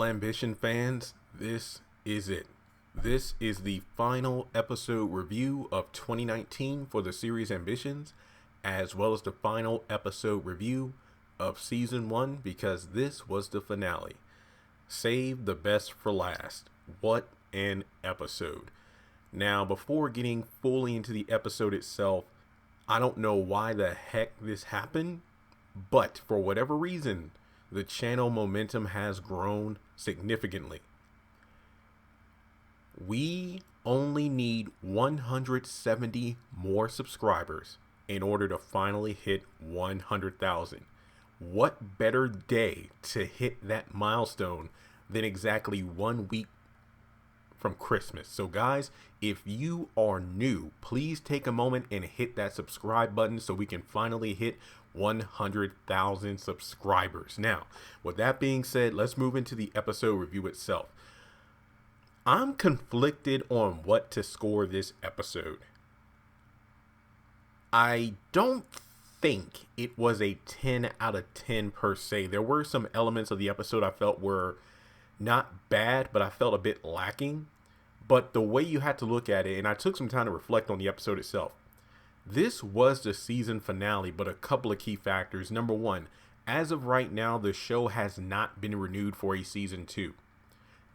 Ambition fans, this is it. This is the final episode review of 2019 for the series Ambitions, as well as the final episode review of season 1, because this was the finale. Save the best for last. What an episode. Now, before getting fully into the episode itself, I don't know why the heck this happened, but for whatever reason, the channel momentum has grown significantly. We only need 170 more subscribers in order to finally hit 100,000. What better day to hit that milestone than exactly 1 week from Christmas? So guys, if you are new, please take a moment and hit that subscribe button so we can finally hit 100,000 subscribers. Now, with that being said, let's move into the episode review itself. I'm conflicted on what to score this episode. I don't think it was a 10 out of 10 per se. There were some elements of the episode I felt were not bad, but I felt a bit lacking. But the way you had to look at it, and I took some time to reflect on the episode itself. This was the season finale, but a couple of key factors. Number one, as of right now, the show has not been renewed for a season 2.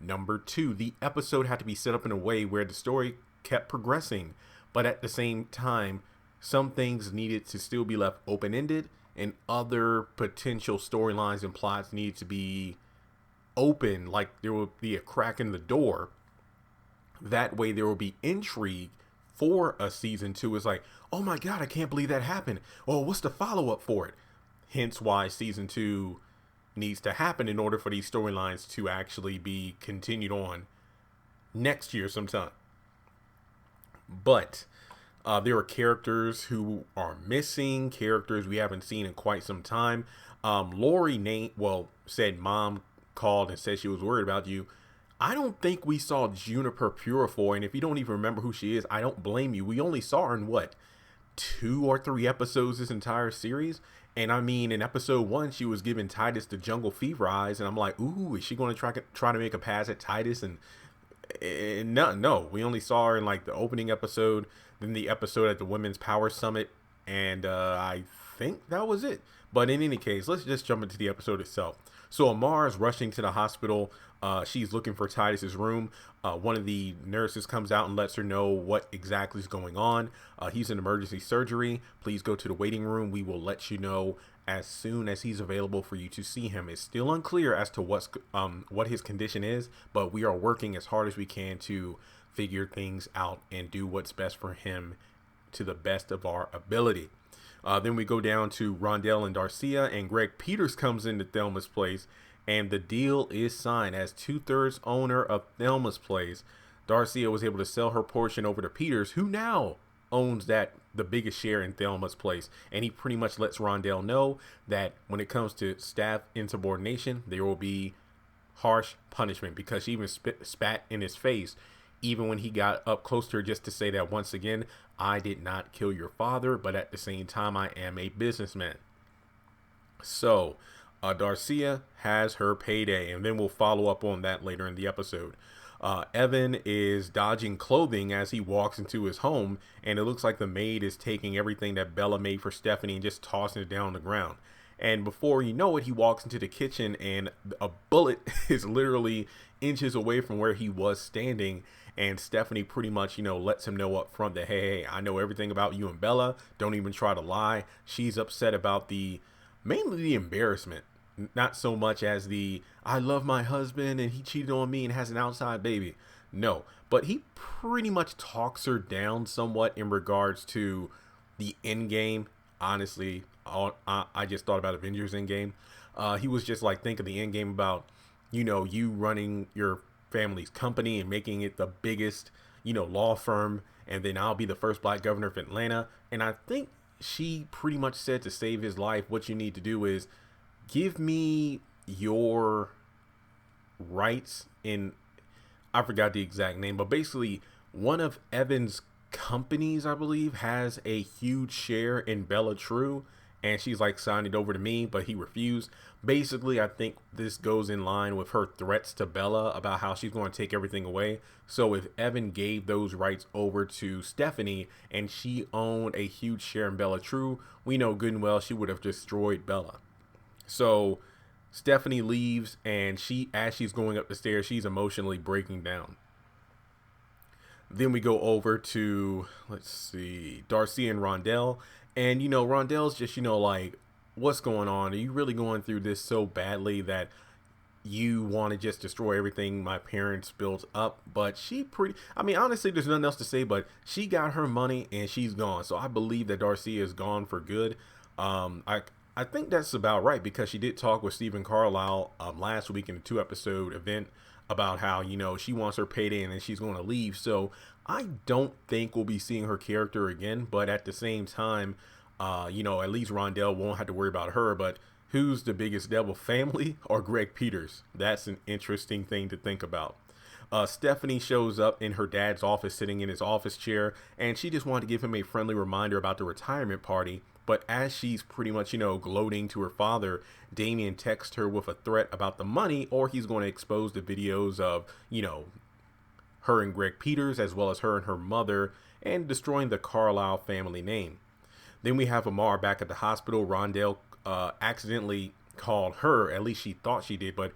Number two, the episode had to be set up in a way where the story kept progressing, but at the same time, some things needed to still be left open-ended, and other potential storylines and plots needed to be open, like there would be a crack in the door. That way there will be intrigue for a season 2. It's like, oh my god, I can't believe that happened. Oh, what's the follow-up for it? Hence why season 2 needs to happen in order for these storylines to actually be continued on next year sometime. But there are characters who are missing, characters we haven't seen in quite some time. Lori said mom called and said she was worried about you. I don't think we saw Juniper Purifoy, and if you don't even remember who she is, I don't blame you. We only saw her in 2 or 3 episodes this entire series. And I mean, in episode 1, she was giving Titus the jungle fever eyes, and I'm like, ooh, is she going to try to make a pass at Titus? And no, we only saw her in like the opening episode, then the episode at the Women's Power Summit, and I think that was it. But in any case, let's just jump into the episode itself. So Amar is rushing to the hospital. She's looking for Titus's room. One of the nurses comes out and lets her know what exactly is going on. He's in emergency surgery. Please go to the waiting room. We will let you know as soon as he's available for you to see him. It's still unclear as to what his condition is, but we are working as hard as we can to figure things out and do what's best for him to the best of our ability. Then we go down to Rondell and Darcia, and Greg Peters comes into Thelma's place, and the deal is signed. As 2/3 owner of Thelma's place, Darcia was able to sell her portion over to Peters, who now owns the biggest share in Thelma's place. And he pretty much lets Rondell know that when it comes to staff insubordination, there will be harsh punishment, because she even spat in his face even when he got up close to her, just to say that once again, I did not kill your father, but at the same time, I am a businessman. So Darcia has her payday, and then we'll follow up on that later in the episode. Evan is dodging clothing as he walks into his home, and it looks like the maid is taking everything that Bella made for Stephanie and just tossing it down on the ground. And before you know it, he walks into the kitchen, and a bullet is literally inches away from where he was standing. And Stephanie pretty much, lets him know up front that, hey, I know everything about you and Bella. Don't even try to lie. She's upset about mainly the embarrassment. Not so much as I love my husband and he cheated on me and has an outside baby. No, but he pretty much talks her down somewhat in regards to the end game. Honestly, I just thought about Avengers Endgame. He was just like, think of the end game about, you running your family's company and making it the biggest, law firm. And then I'll be the first black governor of Atlanta. And I think she pretty much said, to save his life, what you need to do is give me your rights in, I forgot the exact name, but basically one of Evan's companies, I believe, has a huge share in Bella True, and she's like, sign it over to me, but he refused. Basically, I think this goes in line with her threats to Bella about how she's going to take everything away. So if Evan gave those rights over to Stephanie and she owned a huge share in Bella True, we know good and well she would have destroyed Bella. So Stephanie leaves, and as she's going up the stairs, she's emotionally breaking down. Then we go over to, let's see, Darcy and Rondell. And, Rondell's just, like, what's going on? Are you really going through this so badly that you want to just destroy everything my parents built up? But honestly, there's nothing else to say, but she got her money and she's gone. So I believe that Darcy is gone for good. I think that's about right, because she did talk with Stephen Carlisle last week in a 2-episode event about how, she wants her payday and then she's going to leave. So I don't think we'll be seeing her character again. But at the same time, at least Rondell won't have to worry about her. But who's the biggest devil, family or Greg Peters? That's an interesting thing to think about. Stephanie shows up in her dad's office, sitting in his office chair, and she just wanted to give him a friendly reminder about the retirement party. But as she's pretty much, gloating to her father, Damian texts her with a threat about the money, or he's going to expose the videos of, her and Greg Peters, as well as her and her mother, and destroying the Carlisle family name. Then we have Amar back at the hospital. Rondell accidentally called her, at least she thought she did, but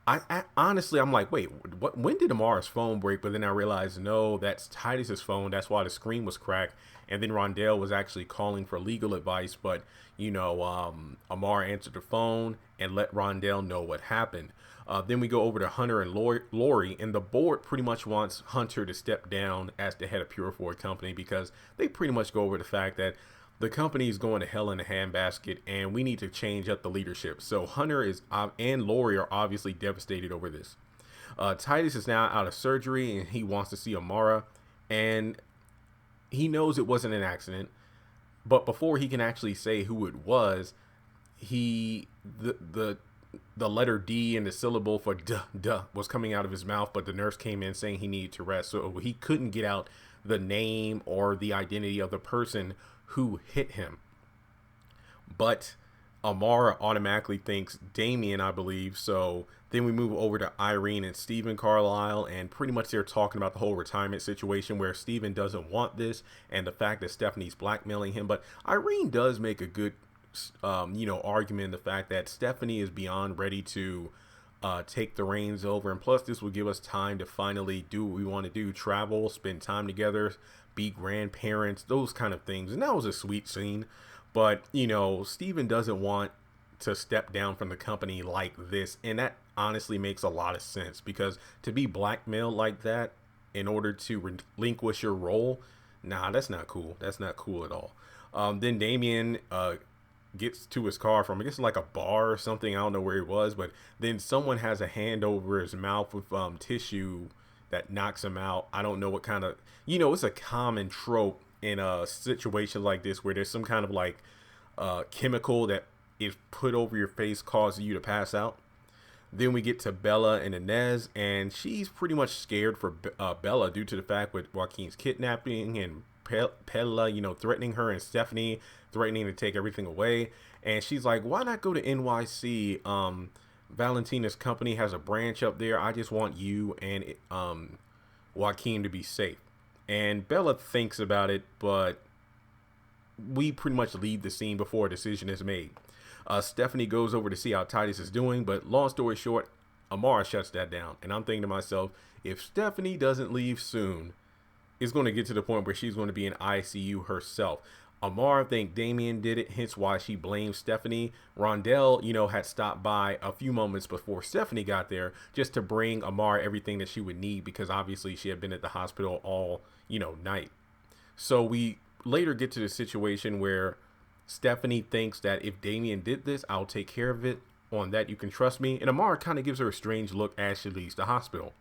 I honestly, I'm like, wait, when did Amar's phone break? But then I realized, no, that's Titus's phone. That's why the screen was cracked. And then Rondell was actually calling for legal advice. But, Amar answered the phone and let Rondell know what happened. Then we go over to Hunter and Lori, and the board pretty much wants Hunter to step down as the head of Pure Ford Company, because they pretty much go over the fact that the company is going to hell in a handbasket and we need to change up the leadership. So Hunter and Lori are obviously devastated over this. Titus is now out of surgery and he wants to see Amara, and he knows it wasn't an accident. But before he can actually say who it was, the letter D and the syllable for duh was coming out of his mouth, but the nurse came in saying he needed to rest. So he couldn't get out the name or the identity of the person who hit him. But Amara automatically thinks Damian, I believe. So then we move over to Irene and Stephen Carlisle, and pretty much they're talking about the whole retirement situation where Stephen doesn't want this and the fact that Stephanie's blackmailing him. But Irene does make a good argument in the fact that Stephanie is beyond ready to take the reins over, and plus this will give us time to finally do what we want to do: travel, spend time together, be grandparents, those kind of things. And that was a sweet scene. But Steven doesn't want to step down from the company like this, and that honestly makes a lot of sense, because to be blackmailed like that in order to relinquish your role, nah, that's not cool. That's not cool at all. Then Damian gets to his car from, I guess, like a bar or something. I don't know where he was, but then someone has a hand over his mouth with tissue that knocks him out. I don't know what kind of, it's a common trope in a situation like this where there's some kind of like chemical that is put over your face, causing you to pass out. Then we get to Bella and Inez, and she's pretty much scared for Bella due to the fact with Joaquin's kidnapping and Pella, threatening her, and Stephanie threatening to take everything away. And she's like, why not go to NYC? Valentina's company has a branch up there. I just want you and Joaquin to be safe. And Bella thinks about it, but we pretty much leave the scene before a decision is made. Stephanie goes over to see how Titus is doing, but long story short, Amara shuts that down. And I'm thinking to myself, if Stephanie doesn't leave soon, it's going to get to the point where she's going to be in ICU herself. Amara think Damian did it, hence why she blames Stephanie. Rondell, had stopped by a few moments before Stephanie got there just to bring Amara everything that she would need, because obviously she had been at the hospital all, night. So we later get to the situation where Stephanie thinks that if Damian did this, I'll take care of it. On that, you can trust me. And Amara kind of gives her a strange look as she leaves the hospital.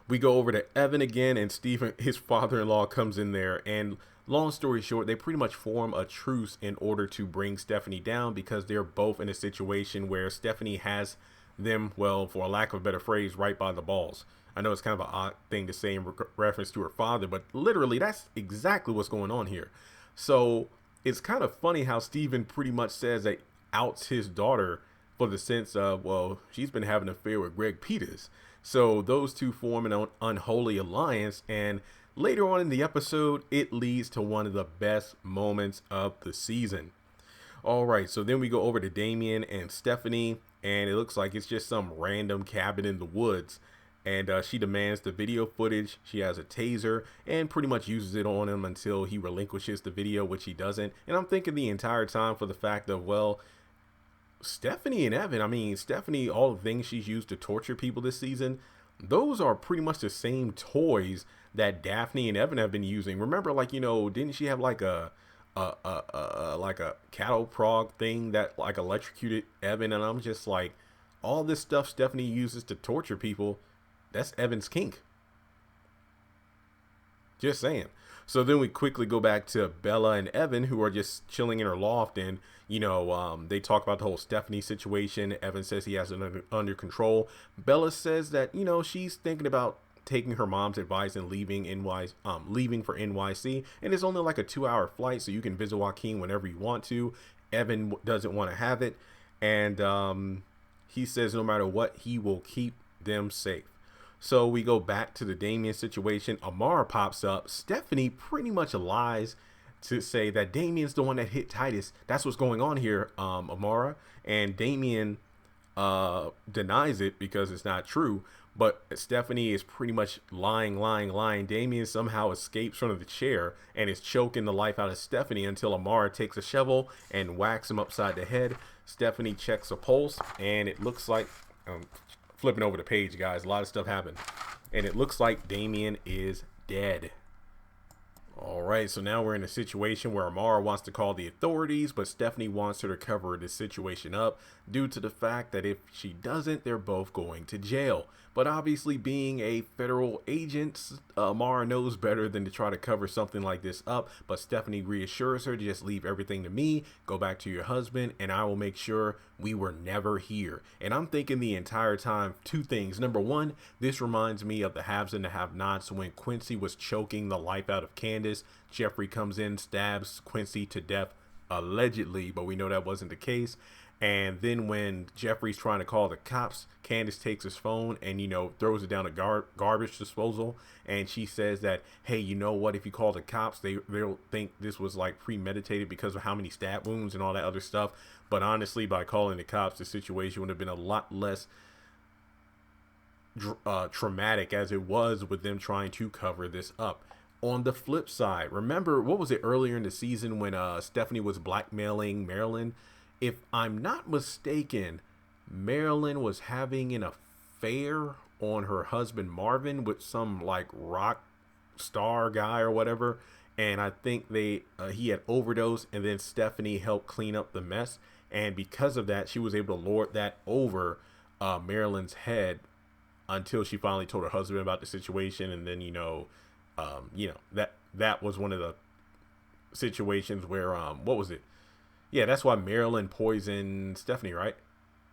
We go over to Evan again, and Stephen, his father-in-law, comes in there, and long story short, they pretty much form a truce in order to bring Stephanie down, because they're both in a situation where Stephanie has them, well, for a lack of a better phrase, right by the balls. I know it's kind of an odd thing to say in reference to her father, but literally that's exactly what's going on here. So it's kind of funny how Steven pretty much says that outs his daughter for the sense of, well, she's been having an affair with Greg Peters. So those two form an unholy alliance, and later on in the episode, it leads to one of the best moments of the season. All right, so then we go over to Damian and Stephanie, and it looks like it's just some random cabin in the woods. And she demands the video footage. She has a taser and pretty much uses it on him until he relinquishes the video, which he doesn't. And I'm thinking the entire time for the fact of, well, Stephanie and Evan, I mean, Stephanie, all the things she's used to torture people this season, those are pretty much the same toys that Daphne and Evan have been using. Remember, like, you know, didn't she have like a cattle prod thing that like electrocuted Evan? And I'm just like, all this stuff Stephanie uses to torture people, that's Evan's kink. Just saying. So then we quickly go back to Bella and Evan, who are just chilling in her loft, and you know, they talk about the whole Stephanie situation. Evan says he has it under control. Bella says that, you know, she's thinking about taking her mom's advice and leaving for NYC, and it's only like a 2-hour flight, so you can visit Joaquin whenever you want to. Evan doesn't want to have it, and he says no matter what, he will keep them safe. So we go back to the Damian situation. Amara pops up. Stephanie pretty much lies to say that Damian's the one that hit Titus. That's what's going on here, Amara. And Damian denies it because it's not true. But Stephanie is pretty much lying. Damian somehow escapes from the chair and is choking the life out of Stephanie until Amara takes a shovel and whacks him upside the head. Stephanie checks a pulse, and it looks like... flipping over the page, guys, a lot of stuff happened, and it looks like Damian is dead. All right, so now we're in a situation where Amara wants to call the authorities, but Stephanie wants her to cover this situation up due to the fact that if she doesn't, they're both going to jail. But obviously, being a federal agent, Amara knows better than to try to cover something like this up. But Stephanie reassures her to just leave everything to me, go back to your husband, and I will make sure we were never here. And I'm thinking the entire time two things. Number one, this reminds me of the haves and the have-nots when Quincy was choking the life out of Candace. Jeffrey comes in, stabs Quincy to death, allegedly, but we know that wasn't the case. And then when Jeffrey's trying to call the cops, Candace takes his phone and, you know, throws it down a garbage disposal. And she says that, hey, you know what? If you call the cops, they'll think this was like premeditated because of how many stab wounds and all that other stuff. But honestly, by calling the cops, the situation would have been a lot less traumatic as it was with them trying to cover this up. On the flip side, remember, what was it earlier in the season when Stephanie was blackmailing Marilyn? If I'm not mistaken, Marilyn was having an affair on her husband Marvin with some like rock star guy or whatever, and I think he had overdosed, and then Stephanie helped clean up the mess, and because of that, she was able to lord that over Marilyn's head until she finally told her husband about the situation, and then that was one of the situations where what was it? Yeah, that's why Marilyn poisoned Stephanie, right?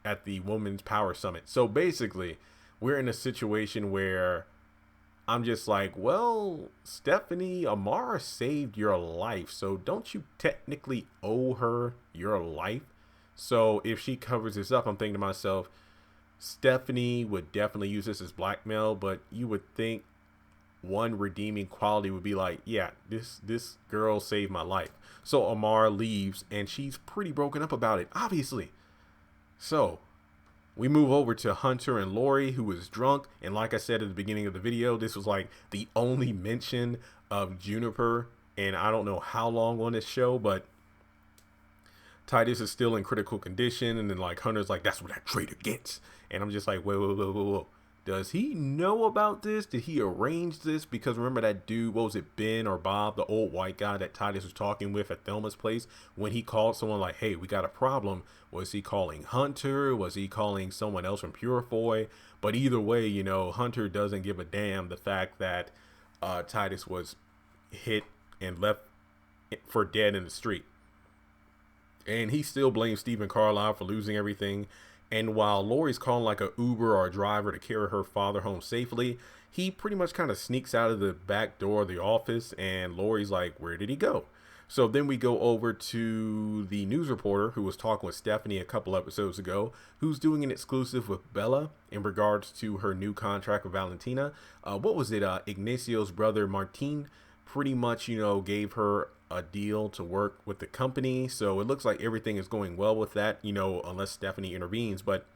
At the Women's Power Summit. So basically, we're in a situation where I'm just like, well, Stephanie, Amara saved your life, so don't you technically owe her your life? So if she covers this up, I'm thinking to myself, Stephanie would definitely use this as blackmail, but you would think one redeeming quality would be like, yeah, this girl saved my life. So Amara leaves, and she's pretty broken up about it, obviously. So we move over to Hunter and Lori, who is drunk. And like I said at the beginning of the video, this was like the only mention of Juniper in I don't know how long on this show, but Titus is still in critical condition. And then like Hunter's like, that's what that traitor gets. And I'm just like, whoa. Does he know about this? Did he arrange this? Because remember that dude, what was it, Ben or Bob, the old white guy that Titus was talking with at Thelma's place, when he called someone like, hey, we got a problem. Was he calling Hunter? Was he calling someone else from Purifoy? But either way, you know, Hunter doesn't give a damn the fact that Titus was hit and left for dead in the street. And he still blames Stephen Carlisle for losing everything. And while Lori's calling like a Uber or a driver to carry her father home safely, he pretty much kind of sneaks out of the back door of the office, and Lori's like, where did he go? So then we go over to the news reporter who was talking with Stephanie a couple episodes ago, who's doing an exclusive with Bella in regards to her new contract with Valentina. What was it? Ignacio's brother, Martin, pretty much, gave her a deal to work with the company. So it looks like everything is going well with that, unless Stephanie intervenes. But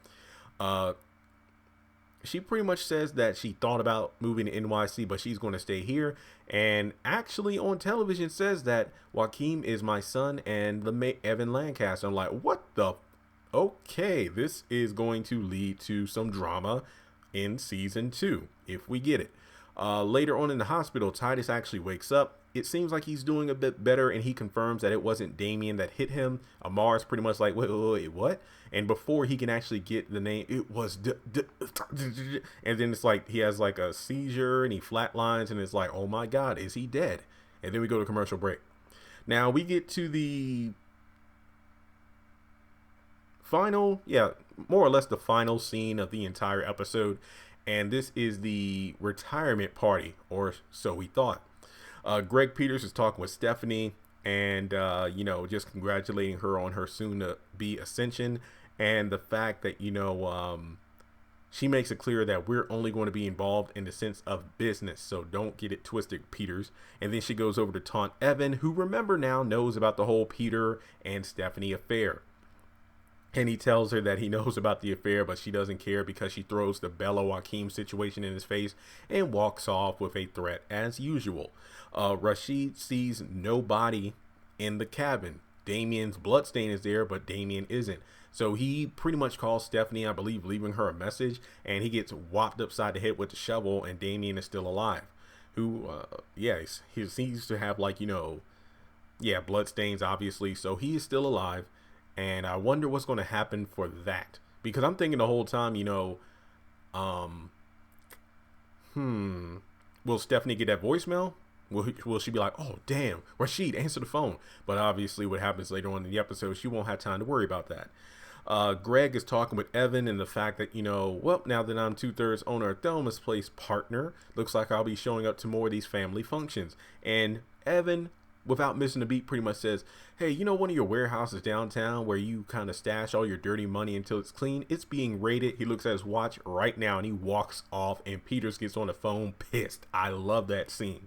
she pretty much says that she thought about moving to NYC, but she's going to stay here. And actually on television says that Joaquin is my son and the Evan Lancaster. I'm like, what the? Okay, this is going to lead to some drama in season 2, if we get it. Later on in the hospital, Titus actually wakes up. It seems like he's doing a bit better, and he confirms that it wasn't Damian that hit him. Amar's pretty much like, wait, what? And before he can actually get the name, it was and then it's like he has like a seizure and he flatlines, and it's like, oh my God, is he dead? And then we go to commercial break. Now we get to the final, more or less the final scene of the entire episode. And this is the retirement party, or so we thought. Greg Peters is talking with Stephanie and, just congratulating her on her soon-to-be ascension. And the fact that, she makes it clear that we're only going to be involved in the sense of business. So don't get it twisted, Peters. And then she goes over to taunt Evan, who, remember now, knows about the whole Peter and Stephanie affair. And he tells her that he knows about the affair, but she doesn't care because she throws the Bella Joaquin situation in his face and walks off with a threat as usual. Rashid sees nobody in the cabin. Damian's bloodstain is there, but Damian isn't. So he pretty much calls Stephanie, I believe, leaving her a message, and he gets whopped upside the head with the shovel, and Damian is still alive. Who, he seems to have bloodstains, obviously, so he is still alive. And I wonder what's going to happen for that. Because I'm thinking the whole time, will Stephanie get that voicemail? Will she be like, oh, damn, Rashid, answer the phone? But obviously what happens later on in the episode, she won't have time to worry about that. Greg is talking with Evan and the fact that, now that I'm 2/3 owner of Thelma's Place partner, looks like I'll be showing up to more of these family functions. And Evan, without missing a beat, pretty much says, hey, one of your warehouses downtown where you kind of stash all your dirty money until it's clean, it's being raided. He looks at his watch right now and he walks off, and Peters gets on the phone pissed. I love that scene.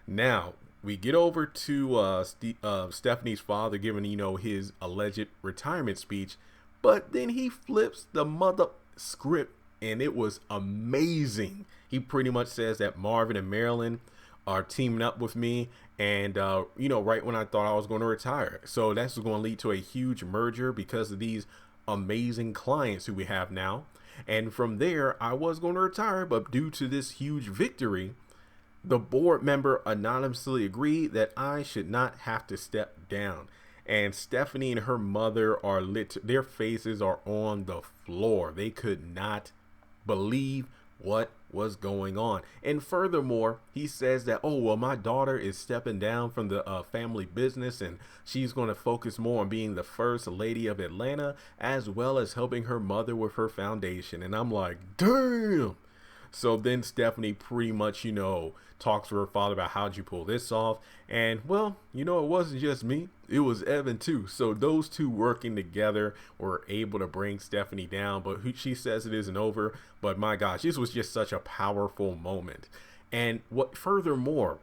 Now we get over to Stephanie's father giving, his alleged retirement speech, but then he flips the mother script and it was amazing. He pretty much says that Marvin and Marilyn are teaming up with me, and right when I thought I was going to retire. So that's going to lead to a huge merger because of these amazing clients who we have now. And from there, I was going to retire, but due to this huge victory, the board member anonymously agreed that I should not have to step down. And Stephanie and her mother are their faces are on the floor. They could not believe what was going on. And furthermore, he says that, my daughter is stepping down from the family business, and she's going to focus more on being the first lady of Atlanta, as well as helping her mother with her foundation. And I'm like, damn. So then Stephanie pretty much, talks to her father about, how'd you pull this off? And well, it wasn't just me, it was Evan too. So those two working together were able to bring Stephanie down, but she says it isn't over. But my gosh, this was just such a powerful moment. And furthermore,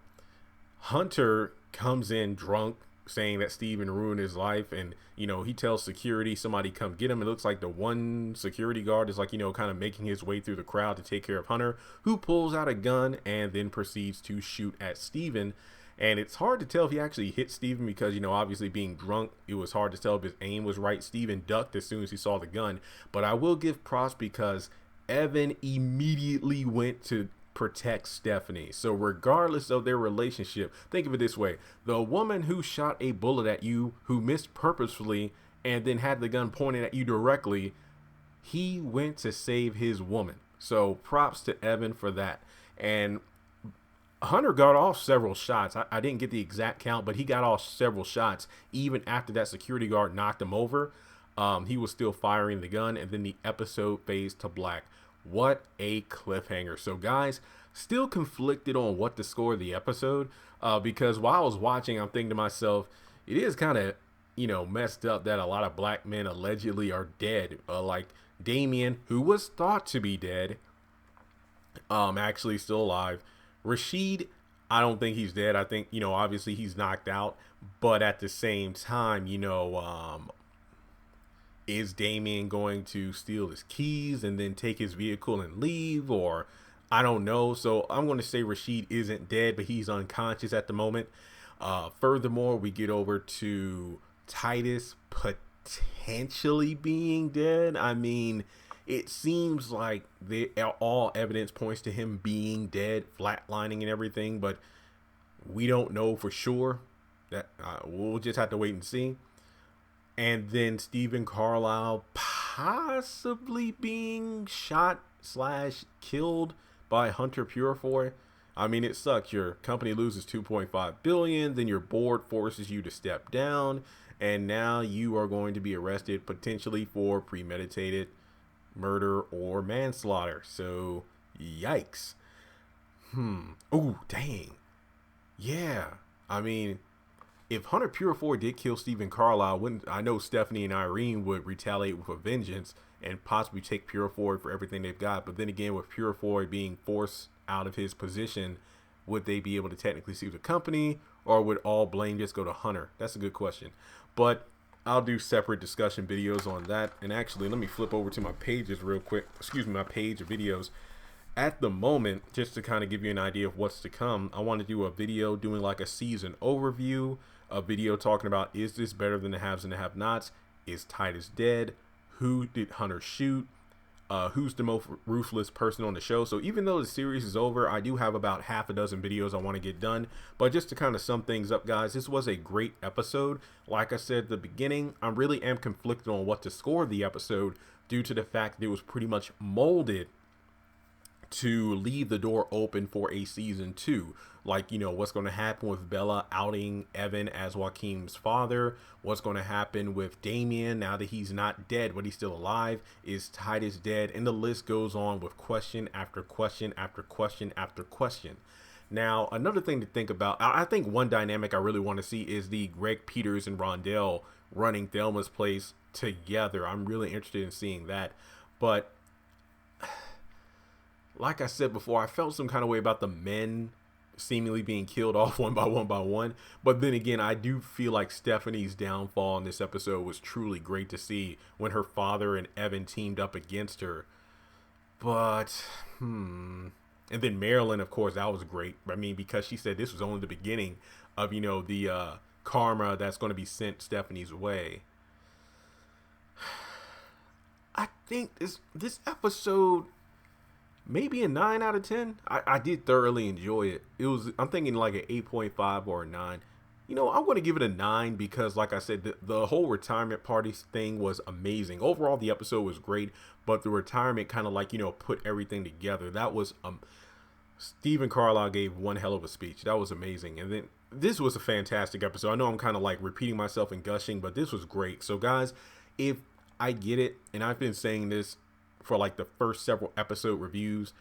Hunter comes in drunk, saying that Steven ruined his life, and he tells security somebody come get him. It looks like the one security guard is kind of making his way through the crowd to take care of Hunter, who pulls out a gun and then proceeds to shoot at Steven. And it's hard to tell if he actually hit Steven because obviously being drunk, it was hard to tell if his aim was right. Steven ducked as soon as he saw the gun, but I will give props because Evan immediately went to protect Stephanie. So regardless of their relationship, think of it this way: the woman who shot a bullet at you, who missed purposefully and then had the gun pointed at you directly, he went to save his woman. So props to Evan for that. And Hunter got off several shots. I didn't get the exact count, but he got off several shots even after that security guard knocked him over. He was still firing the gun, and then the episode fades to black. What a cliffhanger. So guys, still conflicted on what to score the episode. Because while I was watching, I'm thinking to myself, it is kind of, messed up that a lot of black men allegedly are dead. Like Damian, who was thought to be dead, actually still alive. Rashid, I don't think he's dead. I think, obviously he's knocked out. But at the same time, is Damian going to steal his keys and then take his vehicle and leave? Or I don't know. So I'm going to say Rashid isn't dead, but he's unconscious at the moment. Furthermore, we get over to Titus potentially being dead. I mean, it seems like all evidence points to him being dead, flatlining and everything, but we don't know for sure. That we'll just have to wait and see. And then Stephen Carlisle possibly being shot / killed by Hunter Purifoy. I mean, it sucks. Your company loses $2.5 billion, then your board forces you to step down, and now you are going to be arrested potentially for premeditated murder or manslaughter. So, yikes. Oh, dang. Yeah. I mean, if Hunter Purifoy did kill Stephen Carlisle, I know Stephanie and Irene would retaliate with a vengeance and possibly take Purifoy for everything they've got. But then again, with Purifoy being forced out of his position, would they be able to technically sue the company, or would all blame just go to Hunter? That's a good question. But I'll do separate discussion videos on that. And actually, let me flip over to my pages real quick. Excuse me, my page of videos. At the moment, just to kind of give you an idea of what's to come, I want to do a video doing like a season overview, a video talking about, is this better than the haves and the have-nots? Is Titus dead? Who did Hunter shoot? Who's the most ruthless person on the show? So even though the series is over, I do have about half a dozen videos I want to get done. But just to kind of sum things up, guys, this was a great episode. Like I said at the beginning, I really am conflicted on what to score the episode due to the fact that it was pretty much molded to leave the door open for a season 2. Like, what's going to happen with Bella outing Evan as Joaquin's father? What's going to happen with Damian now that he's not dead, but he's still alive? Is Titus dead? And the list goes on with question after question after question after question. Now, another thing to think about, I think one dynamic I really want to see is the Greg Peters and Rondell running Thelma's place together. I'm really interested in seeing that. But like I said before, I felt some kind of way about the men seemingly being killed off one by one. But then again, I do feel like Stephanie's downfall in this episode was truly great to see when her father and Evan teamed up against her. But, and then Marilyn, of course, that was great. I mean, because she said this was only the beginning of, the karma that's going to be sent Stephanie's way. I think this episode, maybe a 9 out of 10. I did thoroughly enjoy it. I'm thinking like an 8.5 or a 9. I'm going to give it a 9 because, like I said, the whole retirement party thing was amazing. Overall, the episode was great, but the retirement kind of like, put everything together. That was, Stephen Carlisle gave one hell of a speech. That was amazing. And then this was a fantastic episode. I know I'm kind of like repeating myself and gushing, but this was great. So guys, if I get it, and I've been saying this for like the first several episode reviews,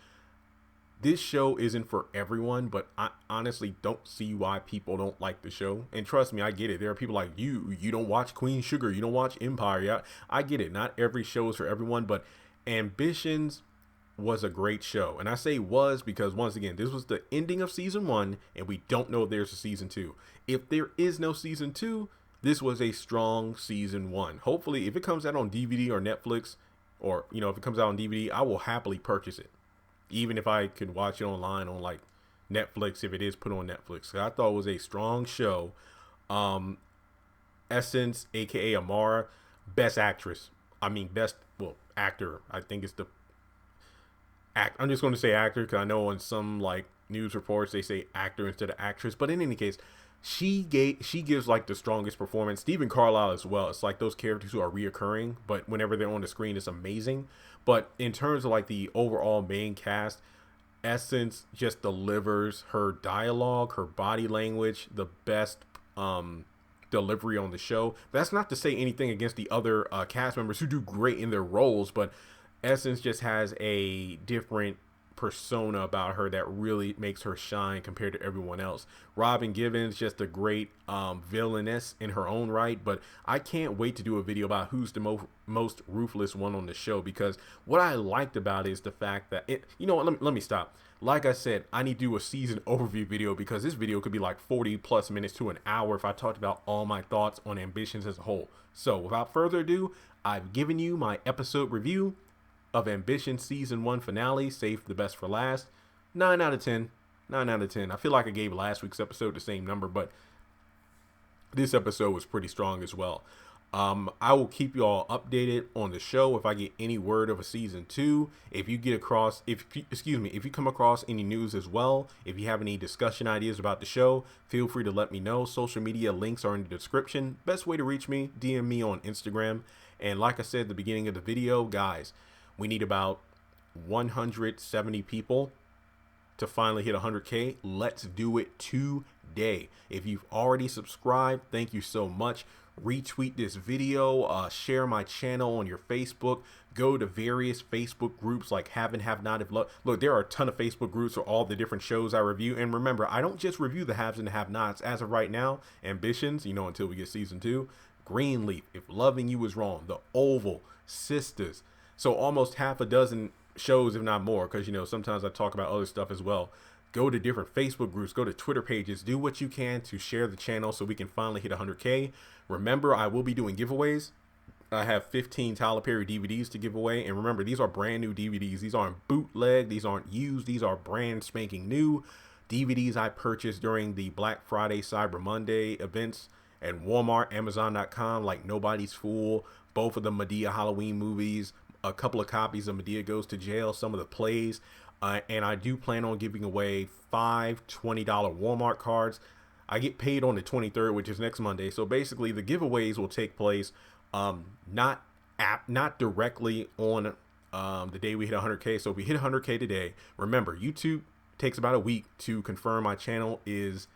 this show isn't for everyone, but I honestly don't see why people don't like the show. And trust me, I get it. There are people like you don't watch Queen Sugar, you don't watch Empire. Yeah, I get it. Not every show is for everyone, but Ambitions was a great show. And I say was because, once again, this was the ending of season 1, and we don't know if there's a season 2. If there is no season 2, this was a strong season 1. Hopefully, if it comes out on DVD or Netflix, or, if it comes out on DVD, I will happily purchase it. Even if I could watch it online on, like, Netflix, if it is put on Netflix. So I thought it was a strong show. Essence, a.k.a. Amara, best actress. I mean, actor. I think it's I'm just going to say actor because I know on some, like, news reports they say actor instead of actress. But in any case, she gives like the strongest performance. Stephen Carlisle as well. It's like those characters who are reoccurring, but whenever they're on the screen, it's amazing. But in terms of like the overall main cast, Essence just delivers her dialogue, her body language, the best delivery on the show. That's not to say anything against the other cast members who do great in their roles, but Essence just has a different persona about her that really makes her shine compared to everyone else. Robin Givens, just a great villainess in her own right, but I can't wait to do a video about who's the most ruthless one on the show, because what I liked about it is the fact that you know what, let me stop. Like I said, I need to do a season overview video, because this video could be like 40 plus minutes to an hour if I talked about all my thoughts on Ambitions as a whole. So without further ado, I've given you my episode review of Ambition Season 1 finale, save the best for last. 9 out of 10. 9 out of 10. I feel like I gave last week's episode the same number, but this episode was pretty strong as well. I will keep you all updated on the show if I get any word of a season 2. If you come across any news as well, if you have any discussion ideas about the show, feel free to let me know. Social media links are in the description. Best way to reach me, DM me on Instagram. And like I said at the beginning of the video, guys, we need about 170 people to finally hit 100K. Let's do it today. If you've already subscribed, thank you so much. Retweet this video, share my channel on your Facebook, go to various Facebook groups like Have and Have Not. Look, there are a ton of Facebook groups for all the different shows I review. And remember, I don't just review the haves and the have nots. As of right now, Ambitions, until we get season 2, Greenleaf, If Loving You Is Wrong, The Oval, Sisters. So almost half a dozen shows, if not more, because sometimes I talk about other stuff as well. Go to different Facebook groups, go to Twitter pages, do what you can to share the channel so we can finally hit 100K. Remember, I will be doing giveaways. I have 15 Tyler Perry DVDs to give away. And remember, these are brand new DVDs. These aren't bootleg. These aren't used. These are brand spanking new DVDs I purchased during the Black Friday, Cyber Monday events at Walmart, Amazon.com, like Nobody's Fool, both of the Madea Halloween movies, a couple of copies of Madea Goes to Jail, some of the plays. And I do plan on giving away 5 $20 Walmart cards. I get paid on the 23rd, which is next Monday. So basically, the giveaways will take place not directly on the day we hit 100K. So if we hit 100K today, remember, YouTube takes about a week to confirm my channel is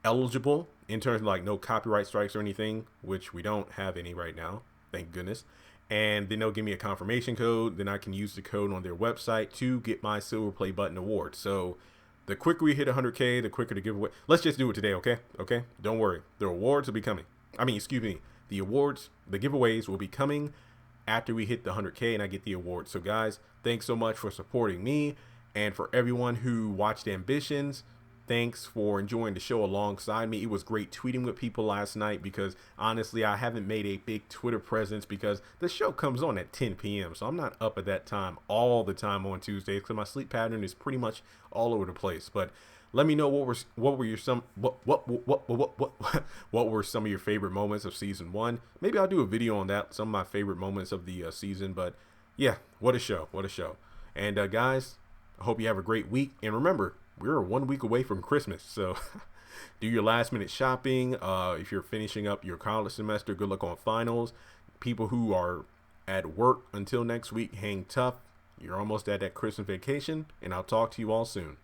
eligible in terms of like no copyright strikes or anything, which we don't have any right now, thank goodness. And then they'll give me a confirmation code. Then I can use the code on their website to get my Silver Play Button award. So the quicker we hit 100K, the quicker the giveaway. Let's just do it today, okay? Okay? Don't worry. The awards will be coming. The awards, the giveaways will be coming after we hit the 100K and I get the awards. So guys, thanks so much for supporting me. And for everyone who watched Ambitions, thanks for enjoying the show alongside me. It was great tweeting with people last night because honestly, I haven't made a big Twitter presence because the show comes on at 10 p.m. So I'm not up at that time all the time on Tuesdays because my sleep pattern is pretty much all over the place. But let me know what were some of your favorite moments of season 1. Maybe I'll do a video on that, some of my favorite moments of the season. But yeah, what a show. What a show. And guys, I hope you have a great week. And remember, we're 1 week away from Christmas, so do your last minute shopping. If you're finishing up your college semester, good luck on finals. People who are at work until next week, hang tough. You're almost at that Christmas vacation, and I'll talk to you all soon.